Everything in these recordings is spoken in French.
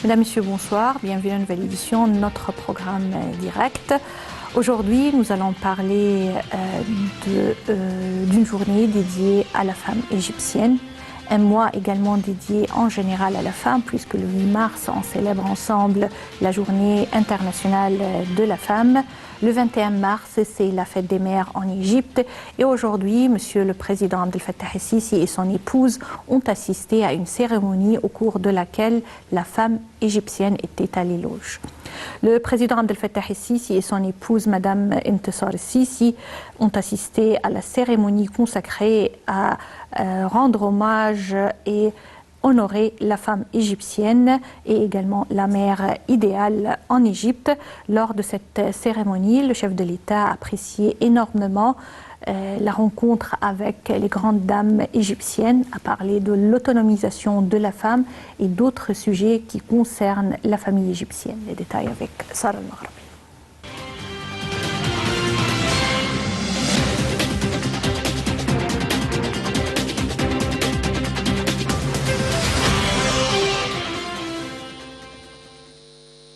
Mesdames, Messieurs, bonsoir. Bienvenue à une nouvelle édition de notre programme direct. Aujourd'hui, nous allons parler d'une journée dédiée à la femme égyptienne. Un mois également dédié en général à la femme, puisque le 8 mars, on célèbre ensemble la journée internationale de la femme. Le 21 mars, c'est la fête des mères en Égypte. Et aujourd'hui, Monsieur le Président Abdel Fattah el-Sisi et son épouse ont assisté à une cérémonie au cours de laquelle la femme égyptienne était à l'éloge. Le président Abdel Fattah el-Sisi et son épouse, Madame Intisar el-Sisi, ont assisté à la cérémonie consacrée à rendre hommage et honorer la femme égyptienne et également la mère idéale en Égypte. Lors de cette cérémonie, le chef de l'État a apprécié énormément la rencontre avec les grandes dames égyptiennes, a parlé de l'autonomisation de la femme et d'autres sujets qui concernent la famille égyptienne. Les détails avec Sarah al-Maghrabi.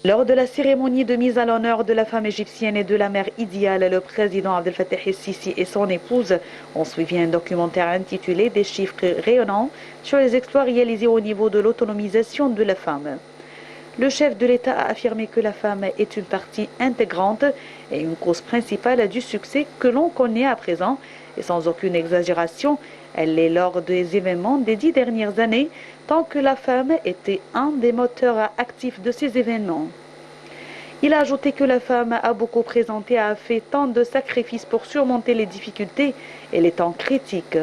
Lors de la cérémonie de mise à l'honneur de la femme égyptienne et de la mère idéale, le président Abdel Fattah el-Sisi et son épouse ont suivi un documentaire intitulé « Des chiffres rayonnants sur les exploits réalisés au niveau de l'autonomisation de la femme ». Le chef de l'État a affirmé que la femme est une partie intégrante et une cause principale du succès que l'on connaît à présent, et sans aucune exagération, elle l'est lors des événements des 10 dernières années, tant que la femme était un des moteurs actifs de ces événements. Il a ajouté que la femme a beaucoup présenté et a fait tant de sacrifices pour surmonter les difficultés et les temps critiques.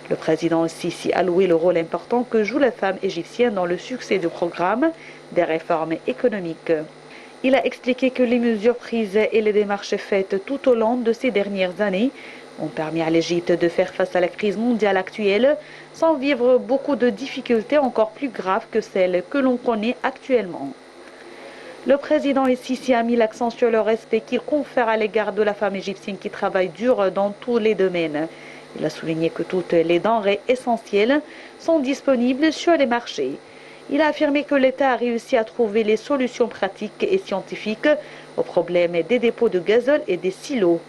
Le président Sisi a loué le rôle important que joue la femme égyptienne dans le succès du programme des réformes économiques. Il a expliqué que les mesures prises et les démarches faites tout au long de ces dernières années ont permis à l'Égypte de faire face à la crise mondiale actuelle sans vivre beaucoup de difficultés encore plus graves que celles que l'on connaît actuellement. Le président Sisi a mis l'accent sur le respect qu'il confère à l'égard de la femme égyptienne qui travaille dur dans tous les domaines. Il a souligné que toutes les denrées essentielles sont disponibles sur les marchés. Il a affirmé que l'État a réussi à trouver les solutions pratiques et scientifiques aux problèmes des dépôts de gazole et des silos.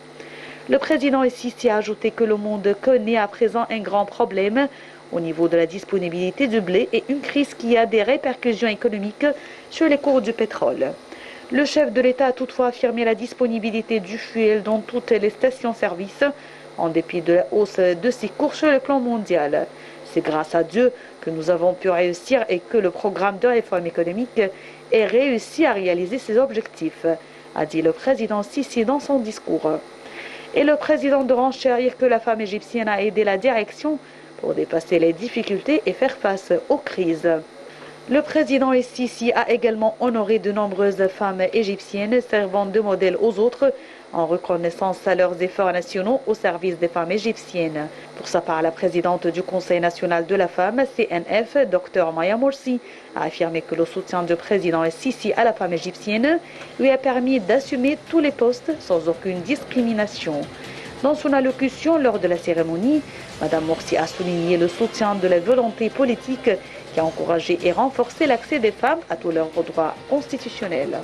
Le président Sisi a ajouté que le monde connaît à présent un grand problème au niveau de la disponibilité du blé et une crise qui a des répercussions économiques sur les cours du pétrole. Le chef de l'État a toutefois affirmé la disponibilité du fuel dans toutes les stations-service, en dépit de la hausse de ses cours sur le plan mondial. C'est grâce à Dieu que nous avons pu réussir et que le programme de réforme économique ait réussi à réaliser ses objectifs, a dit le président Sisi dans son discours. Et le président de renchérir que la femme égyptienne a aidé la direction pour dépasser les difficultés et faire face aux crises. Le président Sisi a également honoré de nombreuses femmes égyptiennes servant de modèle aux autres en reconnaissance à leurs efforts nationaux au service des femmes égyptiennes. Pour sa part, la présidente du Conseil national de la femme, CNF, Dr Maya Morsi, a affirmé que le soutien du président Sisi à la femme égyptienne lui a permis d'assumer tous les postes sans aucune discrimination. Dans son allocution lors de la cérémonie, Mme Morsi a souligné le soutien de la volonté politique qui a encouragé et renforcé l'accès des femmes à tous leurs droits constitutionnels.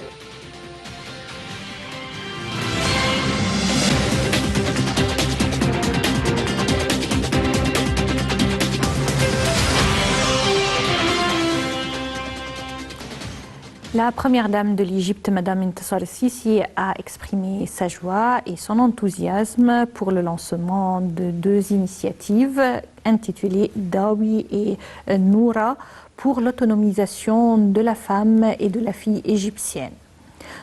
La première dame de l'Égypte, Madame Intisar el-Sisi, a exprimé sa joie et son enthousiasme pour le lancement de deux initiatives intitulées Dawi et Noura pour l'autonomisation de la femme et de la fille égyptienne.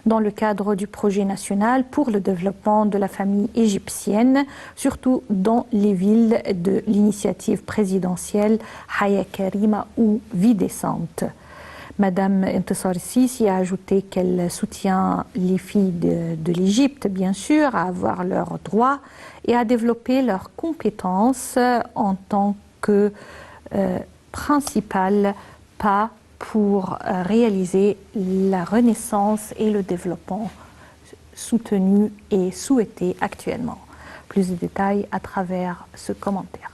Dans le cadre du projet national pour le développement de la famille égyptienne, surtout dans les villes de l'initiative présidentielle Haya Karima ou Vie décente. Madame Intisar el-Sisi a ajouté qu'elle soutient les filles de l'Égypte, bien sûr, à avoir leurs droits et à développer leurs compétences en tant que principal pas pour réaliser la renaissance et le développement soutenu et souhaité actuellement. Plus de détails à travers ce commentaire.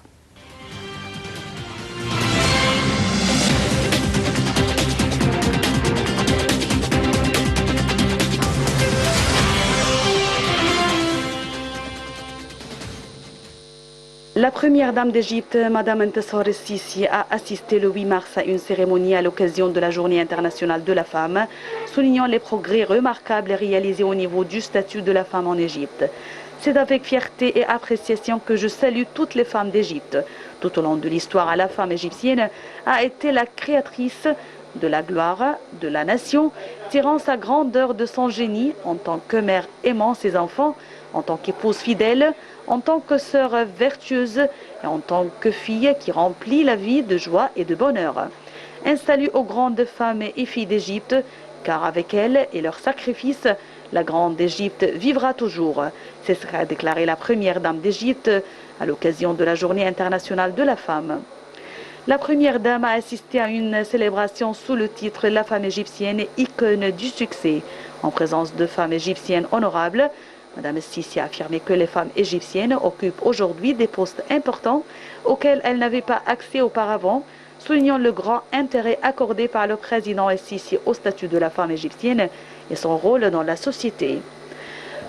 La première dame d'Égypte, Madame Entassar el-Sisi, a assisté le 8 mars à une cérémonie à l'occasion de la Journée internationale de la femme, soulignant les progrès remarquables réalisés au niveau du statut de la femme en Égypte. C'est avec fierté et appréciation que je salue toutes les femmes d'Égypte. Tout au long de l'histoire, la femme égyptienne a été la créatrice de la gloire de la nation, tirant sa grandeur de son génie en tant que mère aimant ses enfants, en tant qu'épouse fidèle, en tant que sœur vertueuse et en tant que fille qui remplit la vie de joie et de bonheur. Un salut aux grandes femmes et filles d'Égypte, car avec elles et leur sacrifice, la grande Égypte vivra toujours. C'est ce qu'a déclaré la première dame d'Égypte à l'occasion de la Journée internationale de la femme. La première dame a assisté à une célébration sous le titre « La femme égyptienne, icône du succès ». En présence de femmes égyptiennes honorables, Madame Sisi a affirmé que les femmes égyptiennes occupent aujourd'hui des postes importants auxquels elles n'avaient pas accès auparavant, soulignant le grand intérêt accordé par le président Sisi au statut de la femme égyptienne et son rôle dans la société.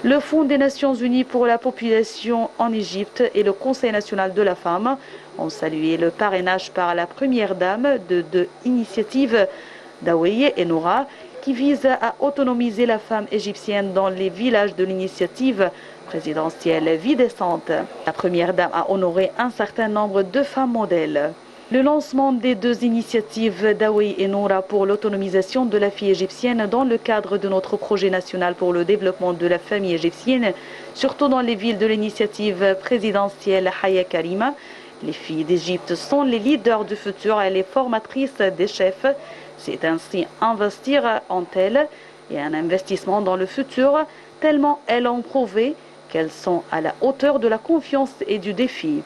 Le Fonds des Nations Unies pour la population en Égypte et le Conseil national de la femme ont salué le parrainage par la première dame de deux initiatives, Daouye et Noura, qui visent à autonomiser la femme égyptienne dans les villages de l'initiative présidentielle Vie décente. La première dame a honoré un certain nombre de femmes modèles. Le lancement des deux initiatives Daouye et Noura pour l'autonomisation de la fille égyptienne dans le cadre de notre projet national pour le développement de la famille égyptienne, surtout dans les villes de l'initiative présidentielle Haya Karima. Les filles d'Égypte sont les leaders du futur et les formatrices des chefs. C'est ainsi investir en elles et un investissement dans le futur, tellement elles ont prouvé qu'elles sont à la hauteur de la confiance et du défi.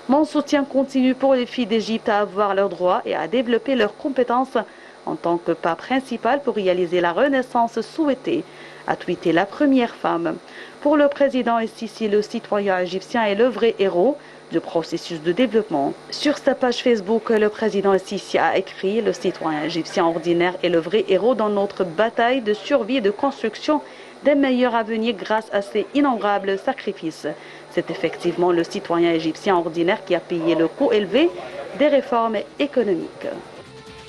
Mon soutien continue pour les filles d'Égypte à avoir leurs droits et à développer leurs compétences en tant que pas principal pour réaliser la renaissance souhaitée, a tweeté la première femme. Pour le président Sisi, le citoyen égyptien est le vrai héros du processus de développement. Sur sa page Facebook, le président Sisi a écrit « Le citoyen égyptien ordinaire est le vrai héros dans notre bataille de survie et de construction d'un meilleur avenir grâce à ses innombrables sacrifices. C'est effectivement le citoyen égyptien ordinaire qui a payé le coût élevé des réformes économiques. »